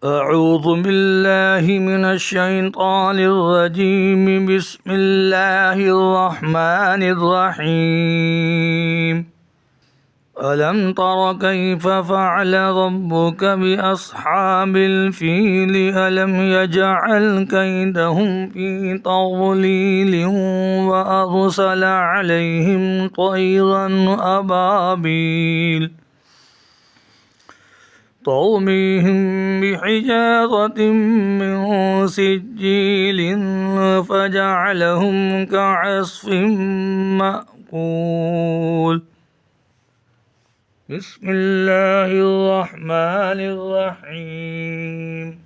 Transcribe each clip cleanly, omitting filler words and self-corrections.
أعوذ بالله من الشيطان الرجيم. بسم الله الرحمن الرحيم. ألم تر كيف فعل ربك بأصحاب الفيل؟ ألم يجعل كيدهم في تضليل وأرسل عليهم طيرا أبابيل ترميهم بحجارة من سجيل فجعلهم كعصف مأكول. بسم الله الرحمن الرحيم.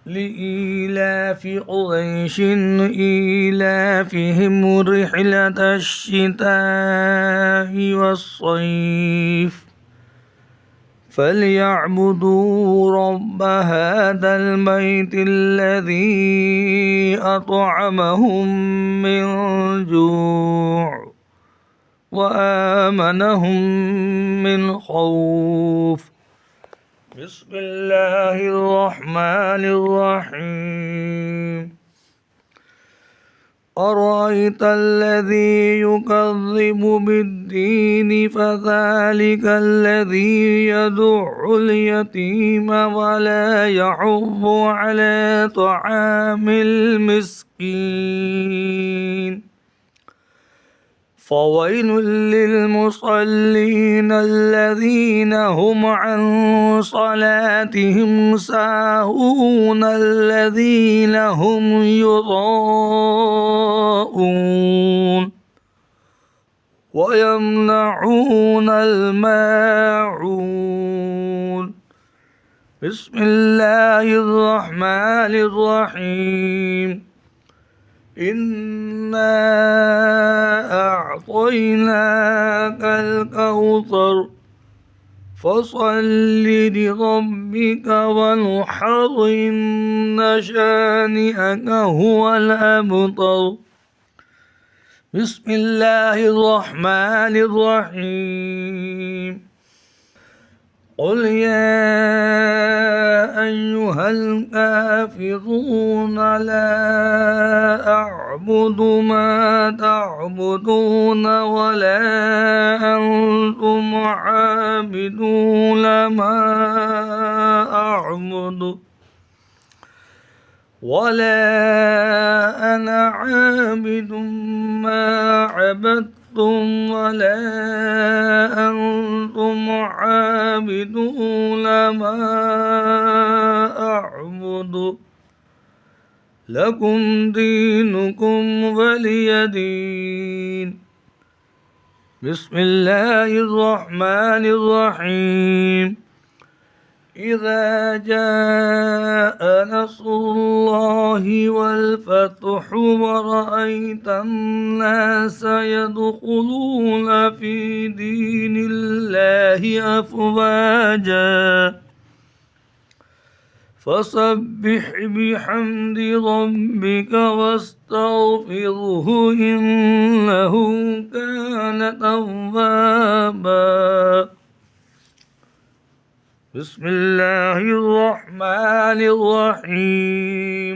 لإيلاف قريش إيلافهم رحلة الشتاء والصيف فليعبدوا رب هذا البيت الذي أطعمهم من جوع وآمنهم من خوف. بسم الله الرحمن الرحيم. أرأيت الذي يكذب بالدين فذلك الذي يدع اليتيم ولا يحض على طعام المسكين. فويل للمصلين الذين هم عن صلاتهم ساهون الذين هم يراءون ويمنعون الماعون. بسم الله الرحمن الرحيم. إنا أعطيناك الكوثر فصل لربك وانحر إن شانئك هو الأبتر. بسم الله الرحمن الرحيم. قل يا أيها الكافرون لا أعبد ما تعبدون ولا أنتم عابدون ما أعبد ولا أنا عابد ما عبدتم ولا أنتم عابدون ما أعبد لكم دينكم ولي دين. بسم الله الرحمن الرحيم. إذا جاء نصر الله والفتح ورأيت الناس يدخلون في دين الله أفواجا فسبح بحمد ربك واستغفره إنه كان توابا. بسم الله الرحمن الرحيم.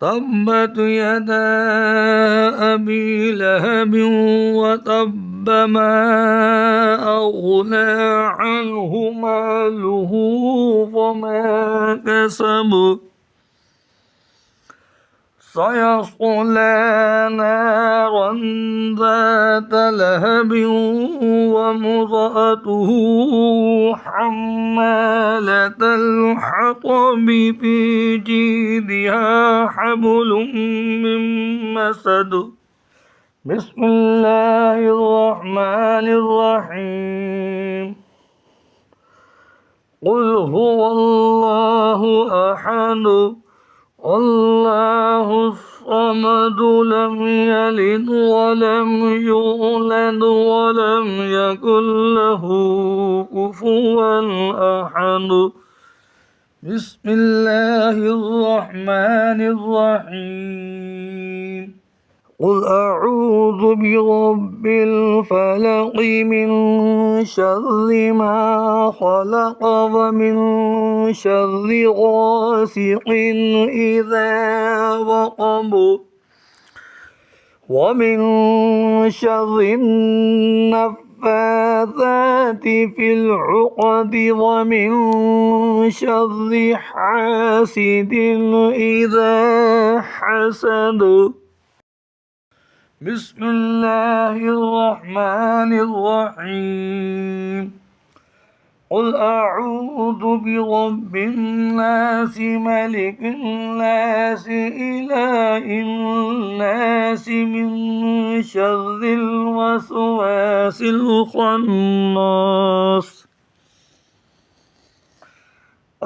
تبت يدا أبي لهب وتب ما أغنى عنه ماله وما كسب سيصلى نارا ذات لهب وامرأته حمالة الحطب في جيدها حبل من مسد. بسم الله الرحمن الرحيم. قل هو الله أحد الله الصمد لم يلد ولم يولد ولم يكن له كفوا أحد. بسم الله الرحمن الرحيم. قل أعوذ برب الفلق من شر ما خلق ومن شر غاسق إذا وقب ومن شر النفاثات في العقد ومن شر حاسد إذا حسد. بسم الله الرحمن الرحيم. قل أعوذ برب الناس ملك الناس إله الناس من شر الوسواس الخناس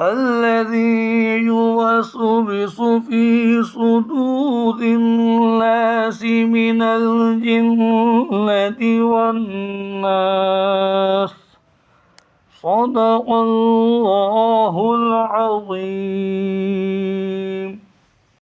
الذي يوسوس في صدور الناس من الجنة والناس. صدق الله العظيم.